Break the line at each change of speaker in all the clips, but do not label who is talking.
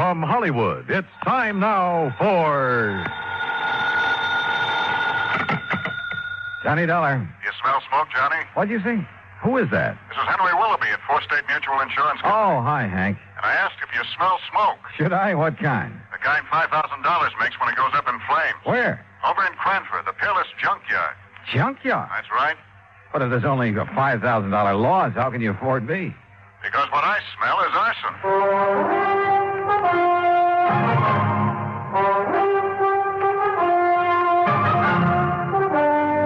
From Hollywood, it's time now for... Johnny Dollar.
You smell smoke, Johnny?
What'd you say? Who is that?
This is Henry Willoughby at Four State Mutual Insurance Company.
Oh, hi, Hank.
And I asked if you smell smoke.
Should I? What kind?
The kind $5,000 makes when it goes up in flames.
Where?
Over in Cranford, the Peerless junkyard.
Junkyard?
That's right.
But if there's only a $5,000 loss, how can you afford me?
Because what I smell is arson.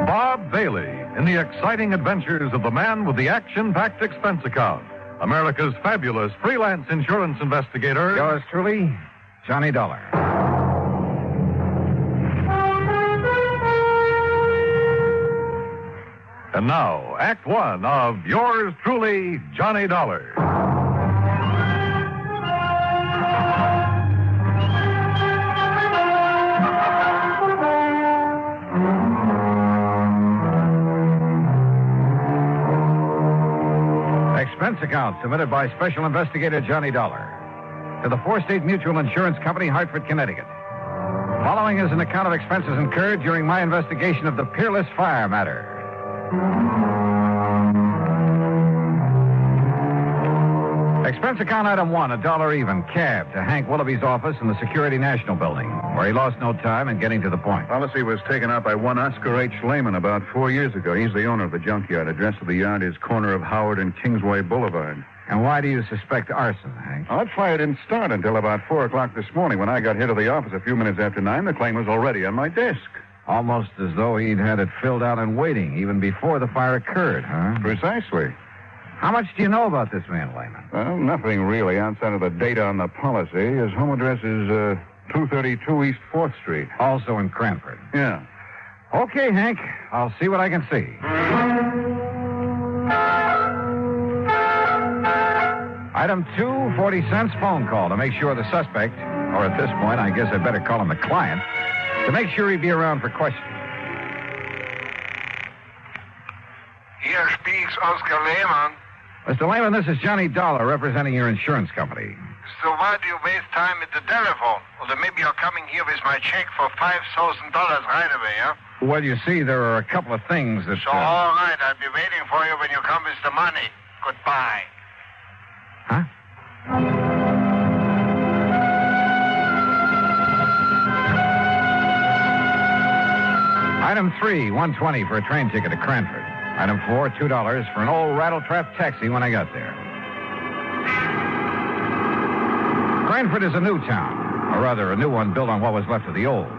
Bob Bailey in the exciting adventures of the man with the action-packed expense account. America's fabulous freelance insurance investigator.
Yours truly, Johnny Dollar.
And now, Act One of yours truly, Johnny Dollar.
Expense account submitted by Special Investigator Johnny Dollar to the Four State Mutual Insurance Company, Hartford, Connecticut. Following is an account of expenses incurred during my investigation of the Peerless fire matter. Expense account item one, $1 even, cab to Hank Willoughby's office in the Security National Building, where he lost no time in getting to the point.
Policy was taken out by one Oscar H. Lehman about 4 years ago. He's the owner of the junkyard. Address of the yard is corner of Howard and Kingsway Boulevard.
And why do you suspect arson, Hank?
Well, that fire didn't start until about 4 o'clock this morning. When I got here to the office a few minutes after 9, the claim was already on my desk.
Almost as though he'd had it filled out and waiting even before the fire occurred, huh?
Precisely.
How much do you know about this man, Lehman?
Well, nothing really outside of the data on the policy. His home address is 232 East 4th Street.
Also in Cranford.
Yeah.
Okay, Hank. I'll see what I can see. Item 2, 40 cents phone call to make sure the suspect, or at this point, I guess I better call him the client, to make sure he'd be around for questioning.
Here speaks Oscar Lehman.
Mr. Lehman, this is Johnny Dollar representing your insurance company.
So why do you waste time at the telephone? Well, then maybe you're coming here with my check for $5,000 right away, huh?
Well, you see, there are a couple of things that...
So, all right, I'll be waiting for you when you come with the money. Goodbye.
Huh? Item 3, $1.20 for a train ticket to Cranford. Item 4, $2 for an old rattletrap taxi when I got there. Cranford is a new town, or rather a new one built on what was left of the old.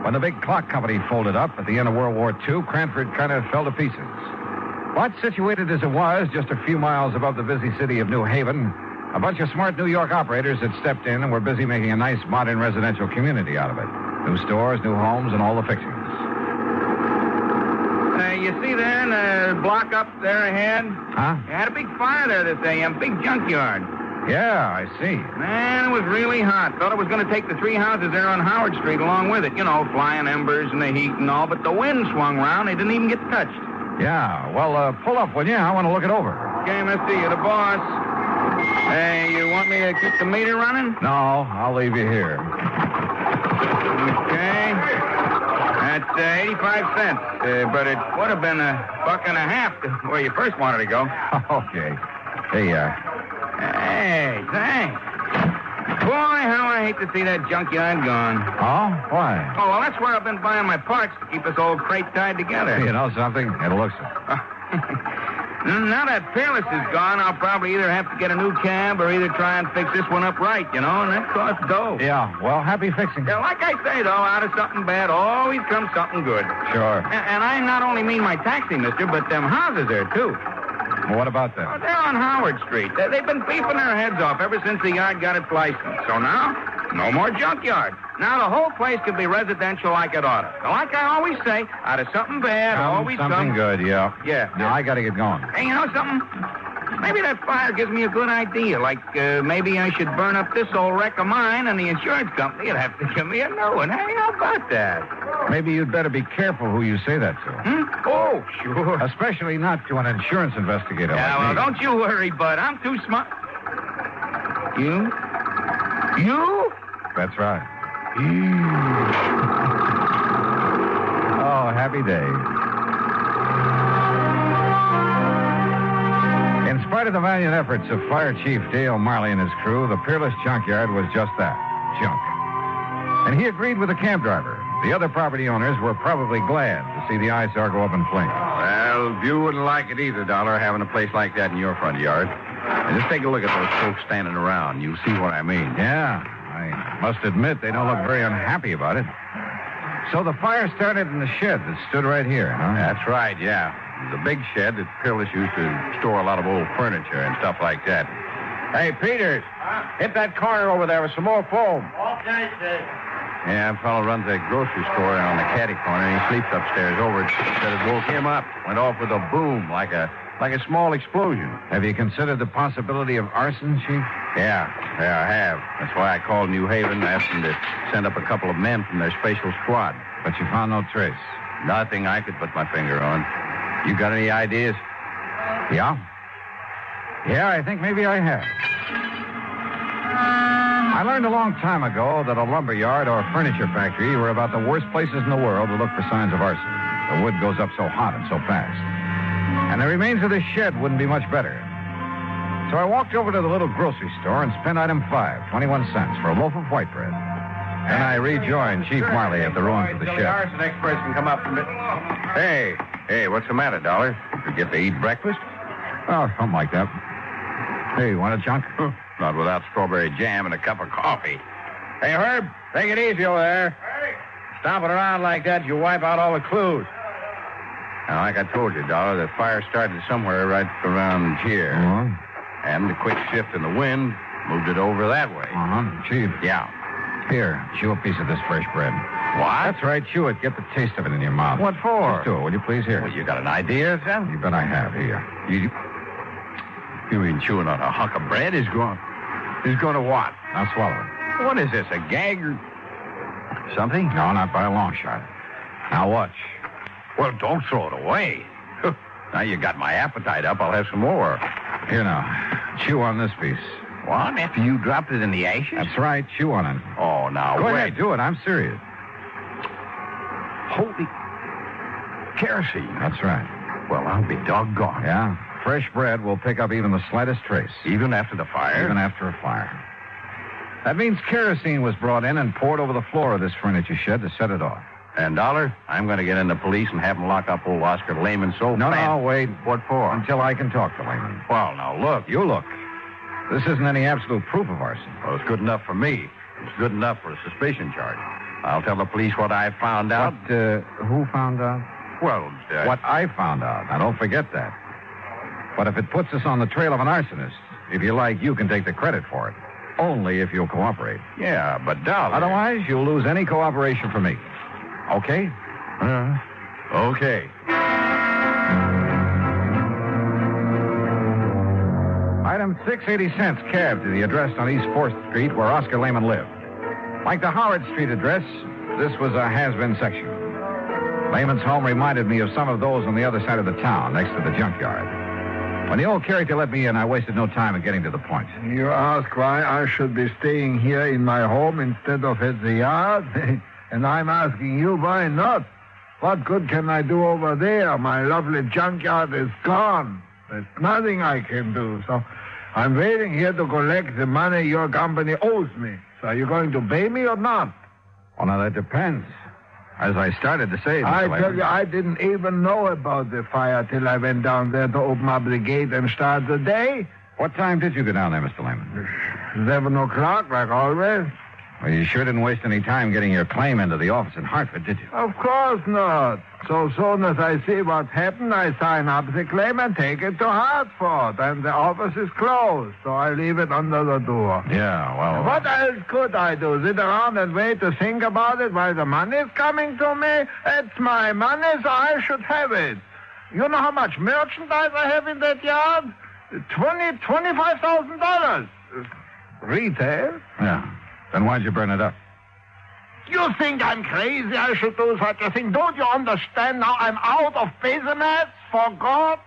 When the big clock company folded up at the end of World War II, Cranford kind of fell to pieces. But situated as it was, just a few miles above the busy city of New Haven, a bunch of smart New York operators had stepped in and were busy making a nice modern residential community out of it. New stores, new homes, and all the fixings.
You see there in the block up there ahead?
Huh?
You had a big fire there this AM, big junkyard.
Yeah, I see.
Man, it was really hot. Thought it was going to take the 3 houses there on Howard Street along with it. You know, flying embers and the heat and all. But the wind swung around. They didn't even get touched.
Yeah, well, pull up, will you? I want to look it over.
Okay, mister, you're the boss. Hey, you want me to keep the meter running?
No, I'll leave you here.
Okay. That's 85 cents. But it would have been $1.50 to where you first wanted to go.
Okay. Hey,
Hey, thanks. Boy, how I hate to see that junkyard gone.
Oh? Why?
Oh, well, that's where I've been buying my parts to keep this old crate tied together.
You know something? It looks it.
Now that Peerless is gone, I'll probably either have to get a new cab or either try and fix this one up right, you know, and that costs dough.
Yeah, well, happy fixing.
Yeah, like I say, though, out of something bad always comes something good.
Sure.
And I not only mean my taxi, mister, but them houses there, too.
Well, what about
Oh,
that?
they're on Howard Street. They've been beefing their heads off ever since the yard got its license. So now, no more junkyard. Now the whole place could be residential like it ought to. So like I always say, out of something bad, always
something good, yeah.
Yeah.
Now, I got to get going.
Hey, you know something? Maybe that fire gives me a good idea. Like, maybe I should burn up this old wreck of mine, and the insurance company would have to give me a new one. Hey, how about that?
Maybe you'd better be careful who you say that to.
Oh, sure.
Especially not to an insurance investigator
Yeah,
like
well,
me.
don't you worry, bud. I'm too smart. You? You?
That's right. Oh, happy day. In spite of the valiant efforts of Fire Chief Dale Marley and his crew, the Peerless junkyard was just that, junk. And he agreed with the cab driver. The other property owners were probably glad to see the eyesore go up in flames.
Well, you wouldn't like it either, Dollar, having a place like that in your front yard. And just take a look at those folks standing around. You'll see what I mean.
Yeah, I must admit they don't look very unhappy about it. So the fire started in the shed that stood right here, huh?
That's right, yeah. The big shed that Peerless used to store a lot of old furniture and stuff like that. Hey, Peters, hit that corner over there with some more foam.
Okay, sir.
Yeah, a fellow runs a grocery store on the caddy corner, and he sleeps upstairs over it. Said it woke him up. Went off with a boom, like a small explosion.
Have you considered the possibility of arson, Chief?
Yeah, I have. That's why I called New Haven, asked them to send up a couple of men from their special squad.
But you found no trace.
Nothing I could put my finger on. You got any ideas?
Yeah? Yeah, I think maybe I have. I learned a long time ago that a lumber yard or furniture factory were about the worst places in the world to look for signs of arson. The wood goes up so hot and so fast. And the remains of this shed wouldn't be much better. So I walked over to the little grocery store and spent item 5, 21 cents, for a loaf of white bread. Then I rejoined Chief Marley at the ruins of the
The
shed.
arson experts can come up from it. Hey, what's the matter, Dollar? Did you get to eat breakfast?
Oh, something like that. Hey, want a chunk?
Not without strawberry jam and a cup of coffee. Hey, Herb, take it easy over there.
Hey.
Stomping around like that, you wipe out all the clues. Now, like I told you, Dollar, the fire started somewhere right around here.
Uh-huh.
And the quick shift in the wind moved it over that way.
Uh-huh. Chief.
Yeah.
Here, chew a piece of this fresh bread.
What?
That's right, chew it. Get the taste of it in your mouth.
What for?
Just do it, will you please? Here.
Well, you got an idea, son?
You bet I have. Here.
You mean chewing on a hunk of bread is going to what?
Now swallow it.
What is this, a gag or something?
No, not by a long shot. Now watch.
Well, don't throw it away. Now you got my appetite up. I'll have some more.
Here now. Chew on this piece.
What? After you dropped it in the ashes?
That's right. Chew on it.
Oh, now,
Go
wait.
ahead, do it. I'm serious.
Holy kerosene.
That's right.
Well, I'll be doggone.
Yeah. Fresh bread will pick up even the slightest trace.
Even after the fire?
Even after a fire. That means kerosene was brought in and poured over the floor of this furniture shed to set it off.
And, Dollar, I'm going to get in the police and have them lock up old Oscar Lehman so
No,
fast.
no, wait.
What for?
Until I can talk to Lehman.
Well, now, look.
You look. This isn't any absolute proof of arson.
Well, it's good enough for me. It's good enough for a suspicion charge. I'll tell the police what I found out.
Who found out?
Well,
What I found out. Now, don't forget that. But if it puts us on the trail of an arsonist, if you like, you can take the credit for it. Only if you'll cooperate.
Yeah, but Dollar.
Otherwise, you'll lose any cooperation from me. Okay?
Okay.
Item 680 cents cab to the address on East 4th Street where Oscar Lehman lived. Like the Howard Street address, this was a has-been section. Lehman's home reminded me of some of those on the other side of the town, next to the junkyard. When the old character let me in, I wasted no time in getting to the point.
You ask why I should be staying here in my home instead of at the yard? And I'm asking you why not? What good can I do over there? My lovely junkyard is gone. There's nothing I can do. So I'm waiting here to collect the money your company owes me. So are you going to pay me or not?
Well, now, that depends. As I started to say, Mr.
I
Lehman,
tell you, I didn't even know about the fire till I went down there to open up the gate and start the day.
What time did you go down there, Mr. Lehman?
11 o'clock, like always.
Well, you sure didn't waste any time getting your claim into the office in Hartford, did you?
Of course not. So soon as I see what's happened, I sign up the claim and take it to Hartford. And the office is closed, so I leave it under the door.
Yeah, well...
What else could I do? Sit around and wait to think about it while the money's coming to me? It's my money, so I should have it. You know how much merchandise I have in that yard? $25,000. Retail?
Yeah. Then why'd you burn it up?
You think I'm crazy I should do such a thing? Don't you understand now I'm out of business, for God?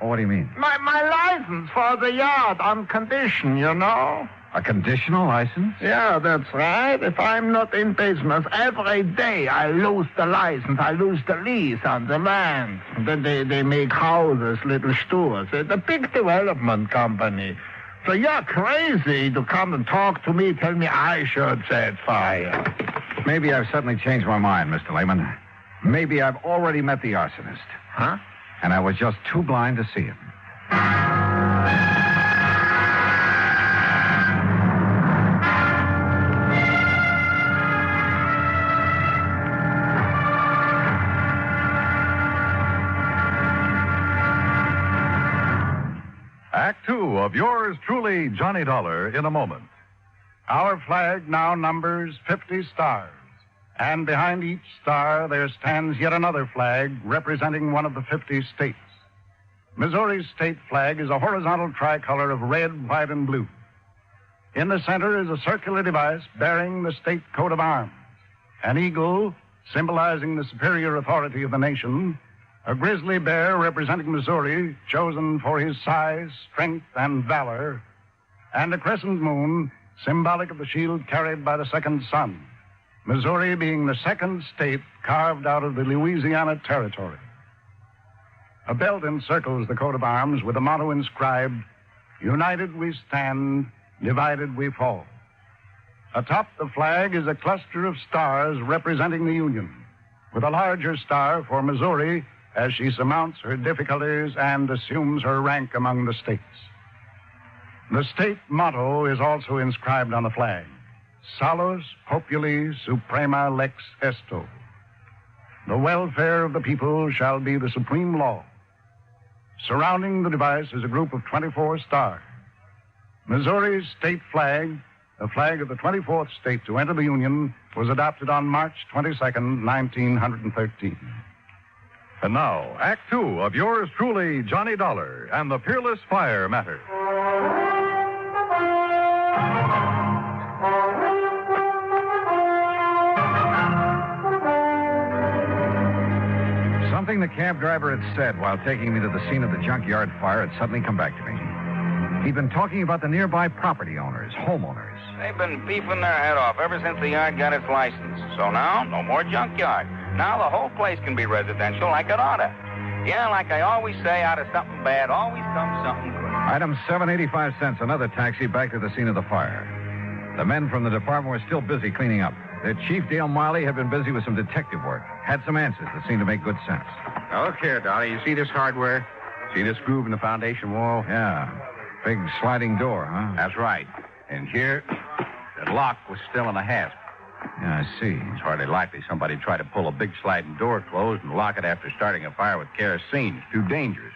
Oh, what do you mean?
My license for the yard on condition, you know?
A conditional license?
Yeah, that's right. If I'm not in business, every day I lose the license. I lose the lease on the land. Then they make houses, little stores. It's a big development company. So you're crazy to come and talk to me, tell me I should set fire.
Maybe I've suddenly changed my mind, Mr. Lehman. Maybe I've already met the arsonist.
Huh?
And I was just too blind to see him.
Act two of yours truly, Johnny Dollar, in a moment.
Our flag now numbers 50 stars. And behind each star there stands yet another flag representing one of the 50 states. Missouri's state flag is a horizontal tricolor of red, white, and blue. In the center is a circular device bearing the state coat of arms. An eagle, symbolizing the superior authority of the nation. A grizzly bear representing Missouri, chosen for his size, strength, and valor. And a crescent moon, symbolic of the shield carried by the second son. Missouri being the second state carved out of the Louisiana Territory. A belt encircles the coat of arms with a motto inscribed, "United we stand, divided we fall." Atop the flag is a cluster of stars representing the Union, with a larger star for Missouri as she surmounts her difficulties and assumes her rank among the states. The state motto is also inscribed on the flag, Salus Populi Suprema Lex Esto. The welfare of the people shall be the supreme law. Surrounding the device is a group of 24 stars. Missouri's state flag, the flag of the 24th state to enter the Union, was adopted on March 22nd, 1913.
And now, Act two of yours truly, Johnny Dollar, and the Peerless Fire Matter.
Something the cab driver had said while taking me to the scene of the junkyard fire had suddenly come back to me. He'd been talking about the nearby property owners, homeowners.
They've been beefing their head off ever since the yard got its license. So now, no more junkyard. Now the whole place can be residential like it oughta. Yeah, like I always say, out of something bad always comes something good.
Item 785 cents, another taxi back to the scene of the fire. The men from the department were still busy cleaning up. Their chief, Dale Miley, had been busy with some detective work. Had some answers that seemed to make good sense.
Now, look here, Dolly. You see this hardware? See this groove in the foundation wall?
Yeah. Big sliding door, huh?
That's right. And here, the lock was still in a hasp.
Yeah, I see.
It's hardly likely somebody tried to pull a big sliding door closed and lock it after starting a fire with kerosene. It's too dangerous.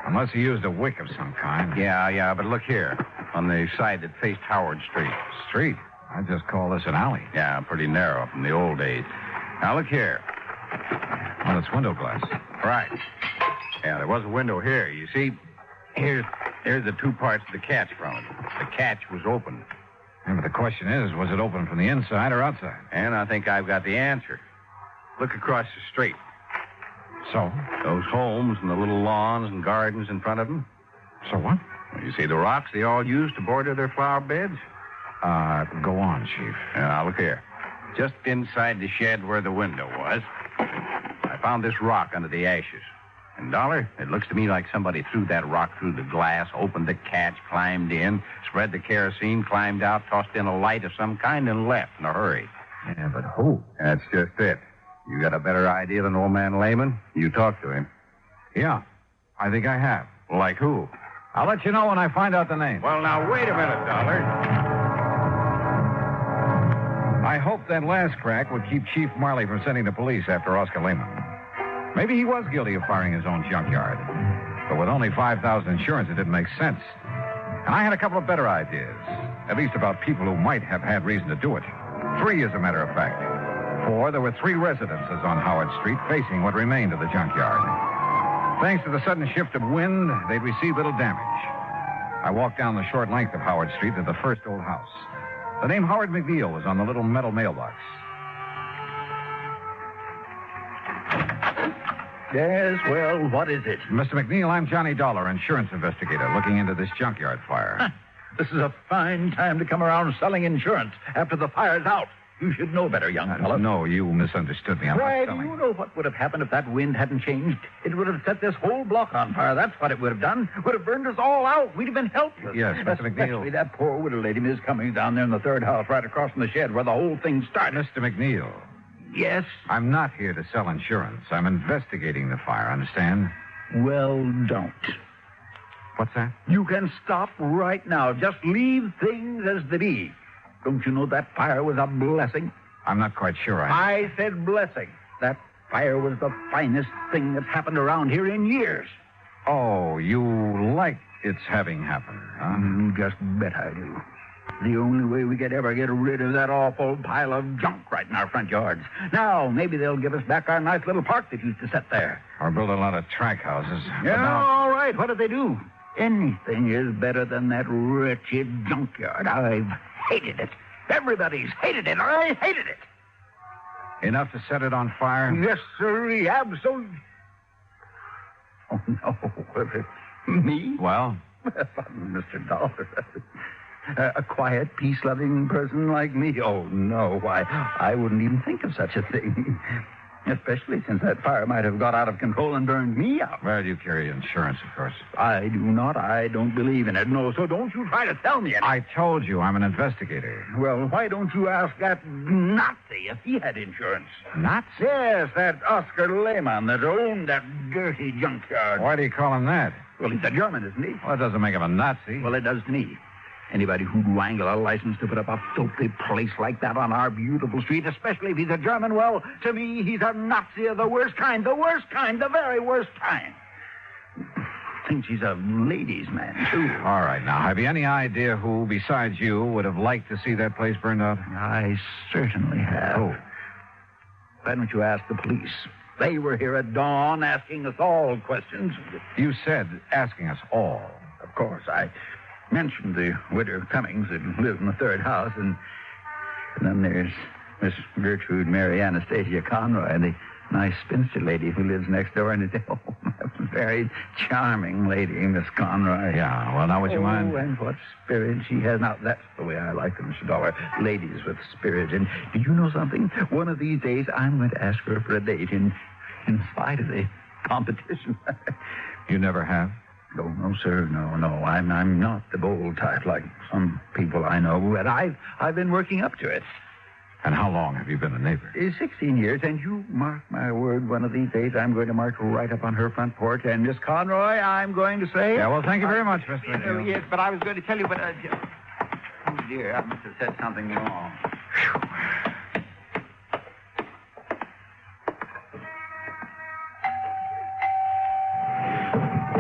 Unless he used a wick of some kind.
Yeah, but look here. On the side that faced Howard Street.
Street? I'd just call this an alley.
Yeah, pretty narrow from the old days. Now, look here.
Well, it's window glass.
Right. Yeah, there was a window here. You see, here's the two parts of the catch from it. The catch was open.
Yeah, but the question is, was it open from the inside or outside?
And I think I've got the answer. Look across the street.
So?
Those homes and the little lawns and gardens in front of them.
So what?
Well, you see the rocks they all use to border their flower beds?
Go on, Chief.
Now, look here. Just inside the shed where the window was, I found this rock under the ashes. And, Dollar, it looks to me like somebody threw that rock through the glass, opened the catch, climbed in, spread the kerosene, climbed out, tossed in a light of some kind, and left in a hurry.
Yeah, but who?
That's just it. You got a better idea than old man Lehman? You talked to him.
Yeah, I think I have.
Like who?
I'll let you know when I find out the name.
Well, now, wait a minute, Dollar.
I hope that last crack would keep Chief Marley from sending the police after Oscar Lehman. Maybe he was guilty of firing his own junkyard. But with only $5,000 insurance, it didn't make sense. And I had a couple of better ideas, at least about people who might have had reason to do it. 3, as a matter of fact. 4, there were 3 residences on Howard Street facing what remained of the junkyard. Thanks to the sudden shift of wind, they'd received little damage. I walked down the short length of Howard Street to the first old house. The name Howard McNeil was on the little metal mailbox.
Yes, well, what is it?
Mr. McNeil, I'm Johnny Dollar, insurance investigator, looking into this junkyard fire.
This is a fine time to come around selling insurance after the fire's out. You should know better, young fellow.
No, you misunderstood me. I'm
Why,
not
do
selling.
you know what would have happened if that wind hadn't changed? It would have set this whole block on fire. That's what it would have done. Would have burned us all out. We'd have been helpless.
Yes, Mr. McNeil.
Especially that poor widow lady, Miss Cummings, down there in the third house, right across from the shed where the whole thing started.
Mr. McNeil,
Yes?
I'm not here to sell insurance. I'm investigating the fire, understand?
Well, don't.
What's that?
You can stop right now. Just leave things as they be. Don't you know that fire was a blessing?
I'm not quite sure
I said blessing. That fire was the finest thing that's happened around here in years.
Oh, you like its having happened, huh?
You just bet I do. The only way we could ever get rid of that awful pile of junk right in our front yards. Now, maybe they'll give us back our nice little park that used to sit there.
Or build a lot of track houses. But
Yeah,
now-
all right. What did they do? Anything is better than that wretched junkyard. I've hated it. Everybody's hated it. I hated it.
Enough to set it on fire?
Yes, sir. Absolutely. Oh, no. Me?
Well?
Mr. Dollar. A quiet, peace-loving person like me? Oh, no. Why, I wouldn't even think of such a thing. Especially since that fire might have got out of control and burned me out.
Well, you carry insurance, of course.
I do not. I don't believe in it. No, so don't you try to tell me anything.
I told you I'm an investigator.
Well, why don't you ask that Nazi if he had insurance?
Nazi?
Yes, that Oscar Lehmann that owned that dirty junkyard.
Why do you call him that?
Well, he's a German, isn't he?
Well, that doesn't make him a Nazi.
Well, it does to me. Anybody who'd wangle a license to put up a filthy place like that on our beautiful street, especially if he's a German, well, to me, he's a Nazi of the worst kind. The worst kind. The very worst kind. Thinks he's a ladies' man, too.
All right, now, have you any idea who, besides you, would have liked to see that place burned out?
I certainly have.
Oh.
Why don't you ask the police? They were here at dawn asking us all questions.
You said asking us all.
Of course, I mentioned the widow Cummings that lives in the third house, and then there's Miss Gertrude Mary Anastasia Conroy, the nice spinster lady who lives next door, and a very charming lady, Miss Conroy.
Yeah, well, now would you mind?
Oh, and what spirit she has. Now, that's the way I like them, Mr. Dollar. Ladies with spirit. And do you know something? One of these days, I'm going to ask her for a date in spite of the competition.
You never have?
No, sir. No. I'm not the bold type like some people I know, but I've been working up to it.
And how long have you been a neighbor?
16 years, and you mark my word, one of these days I'm going to march right up on her front porch, and Miss Conroy, I'm going to say...
Yeah, well, thank you very much, Mr. McNeil.
Yes, but I was going to tell you, but... oh, dear, I must have said something wrong.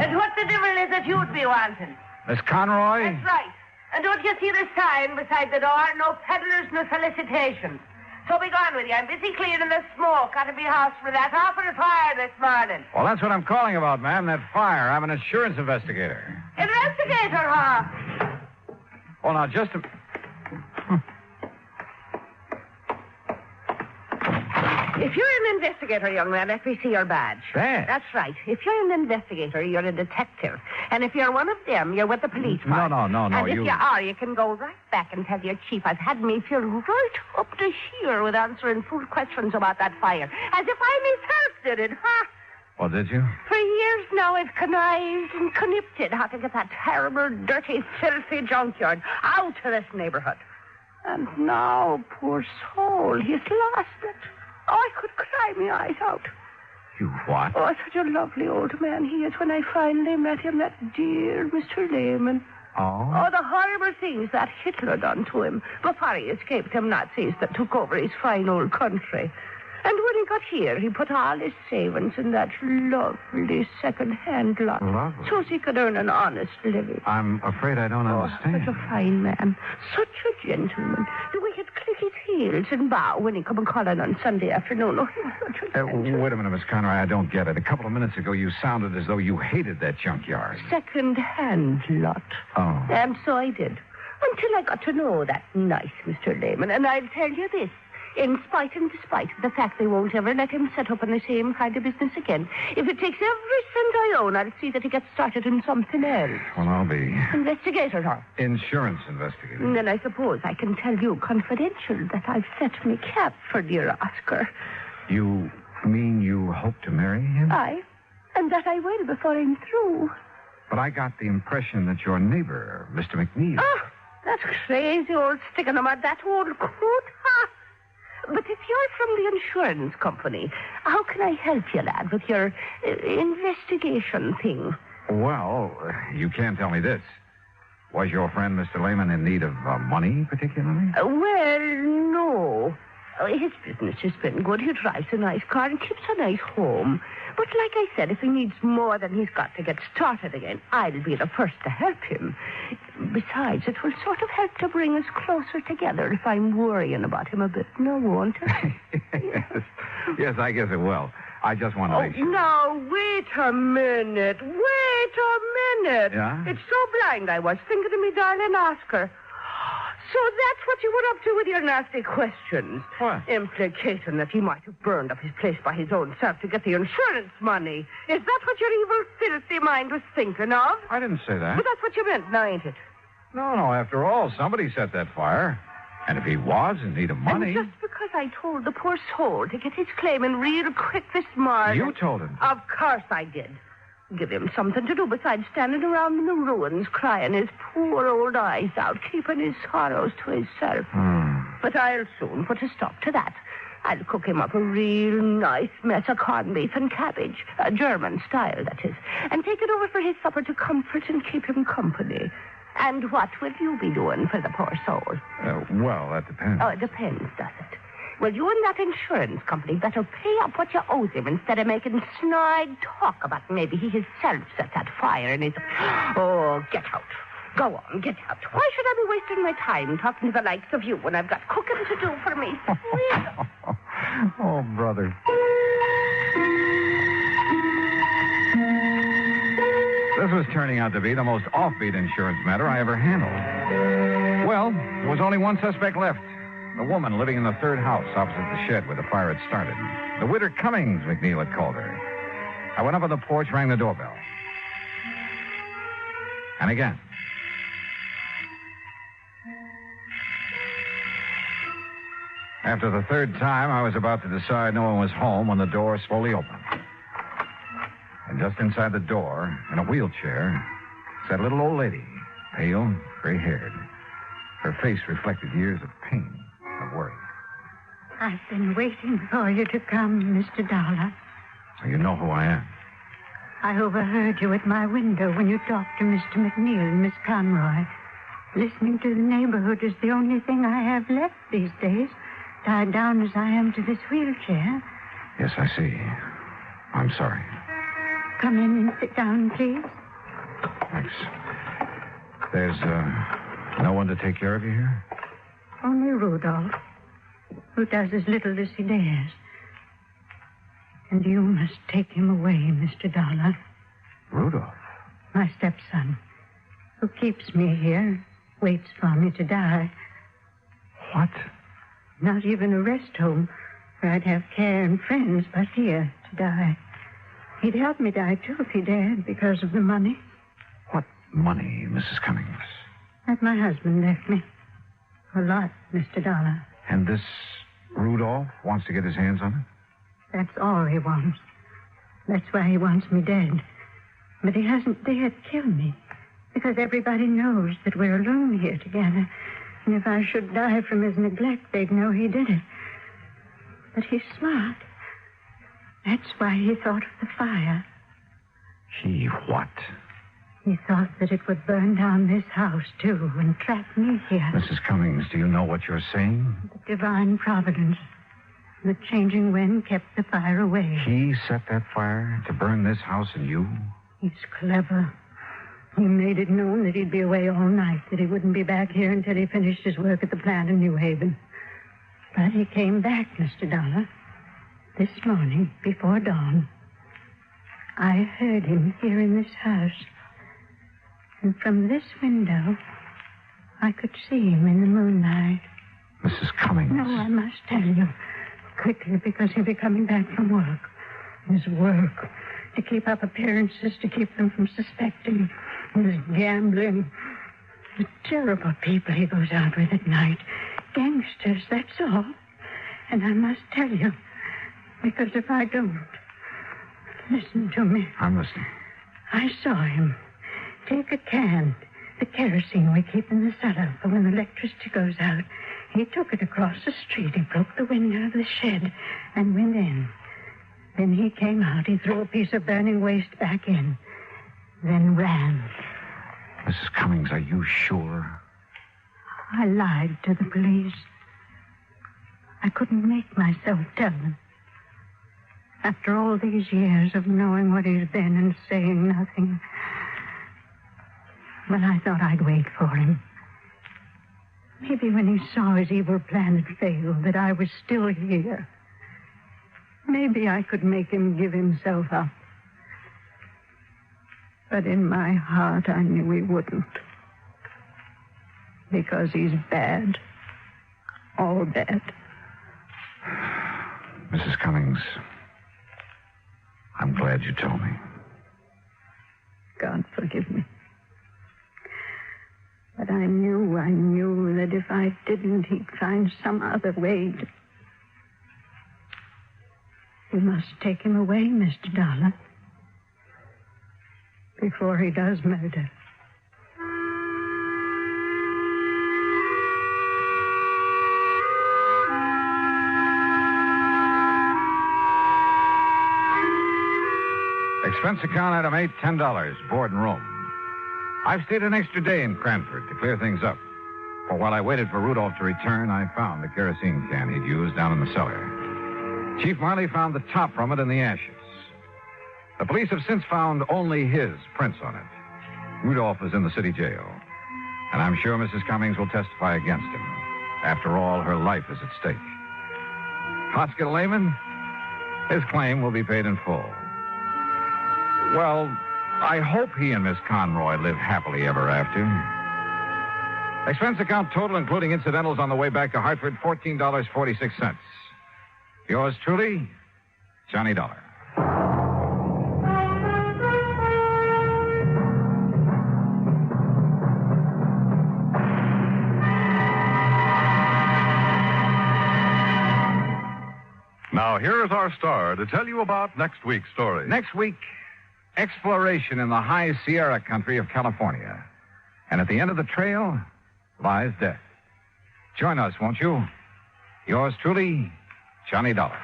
And what the devil is it you'd be wanting?
Miss Conroy?
That's right. And don't you see the sign beside the door? No peddlers, no solicitations. So be gone with you. I'm busy clearing the smoke out of my house for that awful fire this morning.
Well, that's what I'm calling about, ma'am, that fire. I'm an insurance investigator.
Investigator, huh?
Oh, now, just a...
If you're an investigator, young man, let me see your badge.
Badge?
That's right. If you're an investigator, you're a detective. And if you're one of them, you're with the police
No,
force.
no,
And if
you-
you are, you can go right back and tell your chief I've had me feel right up to here with answering fool questions about that fire. As if I myself did it, huh?
Well, did you?
For years now, I've connived and connipted how to get that terrible, dirty, filthy junkyard out of this neighborhood. And now, poor soul, he's lost it. Oh, I could cry my eyes out.
You what?
Oh, such a lovely old man he is when I finally met him, that dear Mr. Lehman.
Oh?
Oh, the horrible things that Hitler done to him before he escaped them Nazis that took over his fine old country. And when he got here, he put all his savings in that lovely second-hand lot.
Lovely.
So he could earn an honest living.
I'm afraid I don't understand.
Such a fine man. Such a gentleman. The way he'd click his heels and bow when he come and calling on Sunday afternoon. Oh, he was such a gentleman.
Wait a minute, Miss Conroy. I don't get it. A couple of minutes ago, you sounded as though you hated that junkyard.
Second-hand lot.
Oh.
And so I did. Until I got to know that nice Mr. Lehman. And I'll tell you this. in spite and despite of the fact they won't ever let him set up in the same kind of business again. If it takes every cent I own, I'll see that he gets started in something else.
Well, I'll be...
Investigator, huh?
Insurance investigator.
And then I suppose I can tell you confidential that I've set me cap for dear Oscar.
You mean you hope to marry him?
Aye, and that I will before I'm through.
But I got the impression that your neighbor, Mr. McNeil...
Oh, that crazy old stick-in-the-mud, that old coot. Ha! But if you're from the insurance company, how can I help you, lad, with your investigation thing?
Well, you can't tell me this. Was your friend, Mr. Lehman, in need of money, particularly?
Well, no. His business has been good. He drives a nice car and keeps a nice home. But like I said, if he needs more than he's got to get started again, I'll be the first to help him. Besides, it will sort of help to bring us closer together if I'm worrying about him a bit. No, won't it?
Yes, I guess it will. I just want to make sure.
Now, wait a minute.
Yeah?
It's so blind I was thinking of me darling Oscar. So that's what you were up to with your nasty questions.
What?
Implicating that he might have burned up his place by his own self to get the insurance money. Is that what your evil, filthy mind was thinking of?
I didn't say that.
But that's what you meant, now ain't it?
No, after all, somebody set that fire. And if he was in need of money...
And just because I told the poor soul to get his claim in real quick this morning...
You told him?
Of course I did. Give him something to do besides standing around in the ruins, crying his poor old eyes out, keeping his sorrows to himself. But I'll soon put a stop to that. I'll cook him up a real nice mess of corned beef and cabbage, German style, that is, and take it over for his supper to comfort and keep him company. And what will you be doing for the poor soul?
Well, that depends.
Oh, it depends, does it? Well, you and that insurance company better pay up what you owe him instead of making snide talk about maybe he himself set that fire in his... Oh, get out. Go on, get out. Why should I be wasting my time talking to the likes of you when I've got cooking to do for me?
Oh, brother. This was turning out to be the most offbeat insurance matter I ever handled. Well, there was only one suspect left. The woman living in the third house opposite the shed where the fire had started. The widow Cummings, McNeil had called her. I went up on the porch, rang the doorbell. And again. After the third time, I was about to decide no one was home when the door slowly opened. And just inside the door, in a wheelchair, sat a little old lady, pale, gray-haired. Her face reflected years of pain and worry.
I've been waiting for you to come, Mr. Dollar.
You know who I am.
I overheard you at my window when you talked to Mr. McNeil and Miss Conroy. Listening to the neighborhood is the only thing I have left these days, tied down as I am to this wheelchair.
Yes, I see. I'm sorry.
Come in and sit down, please.
Thanks. There's, no one to take care of you here?
Only Rudolph, who does as little as he dares. And you must take him away, Mr. Dollar.
Rudolph?
My stepson, who keeps me here, waits for me to die.
What?
Not even a rest home where I'd have care and friends, but here to die. He'd help me die, too, if he dared, because of the money.
What money, Mrs. Cummings?
That my husband left me. A lot, Mr. Dollar.
And this Rudolph wants to get his hands on it?
That's all he wants. That's why he wants me dead. But he hasn't dared kill me, because everybody knows that we're alone here together. And if I should die from his neglect, they'd know he did it. But he's smart. That's why he thought of the fire.
He what?
He thought that it would burn down this house, too, and trap me here.
Mrs. Cummings, do you know what you're saying?
The divine providence. The changing wind kept the fire away.
He set that fire to burn this house and you?
He's clever. He made it known that he'd be away all night, that he wouldn't be back here until he finished his work at the plant in New Haven. But he came back, Mr. Dollar, this morning before dawn. I heard him here in this house. And from this window, I could see him in the moonlight.
Mrs. Cummings.
No, I must tell you. Quickly, because he'll be coming back from work. His work. To keep up appearances, to keep them from suspecting. His gambling. The terrible people he goes out with at night. Gangsters, that's all. And I must tell you, because if I don't... Listen to me.
I'm listening.
I saw him take a can, the kerosene we keep in the cellar for when the electricity goes out. He took it across the street. He broke the window of the shed and went in. Then he came out. He threw a piece of burning waste back in. Then ran.
Mrs. Cummings, are you sure?
I lied to the police. I couldn't make myself tell them. After all these years of knowing what he's been and saying nothing. But I thought I'd wait for him. Maybe when he saw his evil plan had failed, that I was still here. Maybe I could make him give himself up. But in my heart, I knew he wouldn't. Because he's bad. All bad.
Mrs. Cummings, I'm glad you told me.
God forgive me. But I knew that if I didn't, he'd find some other way to... You must take him away, Mr. Dollar. Before he does murder.
Expense account item 8, $10, board and room. I've stayed an extra day in Cranford to clear things up. For while I waited for Rudolph to return, I found the kerosene can he'd used down in the cellar. Chief Marley found the top from it in the ashes. The police have since found only his prints on it. Rudolph is in the city jail. And I'm sure Mrs. Cummings will testify against him. After all, her life is at stake. Hospital Lehman, his claim will be paid in full. Well, I hope he and Miss Conroy live happily ever after. Expense account total, including incidentals on the way back to Hartford, $14.46. Yours truly, Johnny Dollar.
Now, here's our star to tell you about next week's story.
Next week, exploration in the high Sierra country of California. And at the end of the trail lies death. Join us, won't you? Yours truly, Johnny Dollar.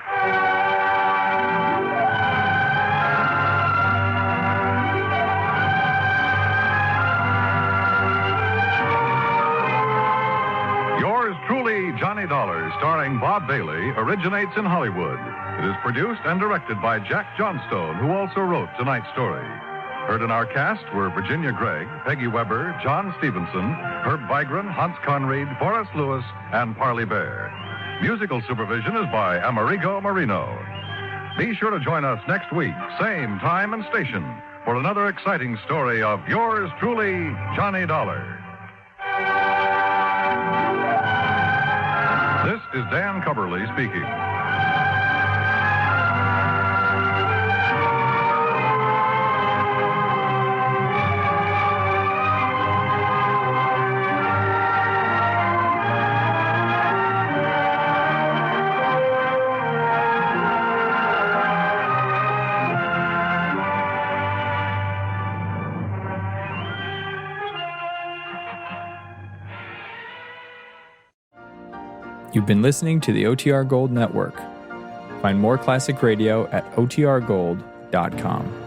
Yours truly, Johnny Dollar, starring Bob Bailey, originates in Hollywood. It is produced and directed by Jack Johnstone, who also wrote tonight's story. Heard in our cast were Virginia Gregg, Peggy Weber, John Stevenson, Herb Vigran, Hans Conried, Forrest Lewis, and Parley Bear. Musical supervision is by Amerigo Marino. Be sure to join us next week, same time and station, for another exciting story of yours truly, Johnny Dollar. This is Dan Cubberly speaking.
You've been listening to the OTR Gold Network. Find more classic radio at otrgold.com.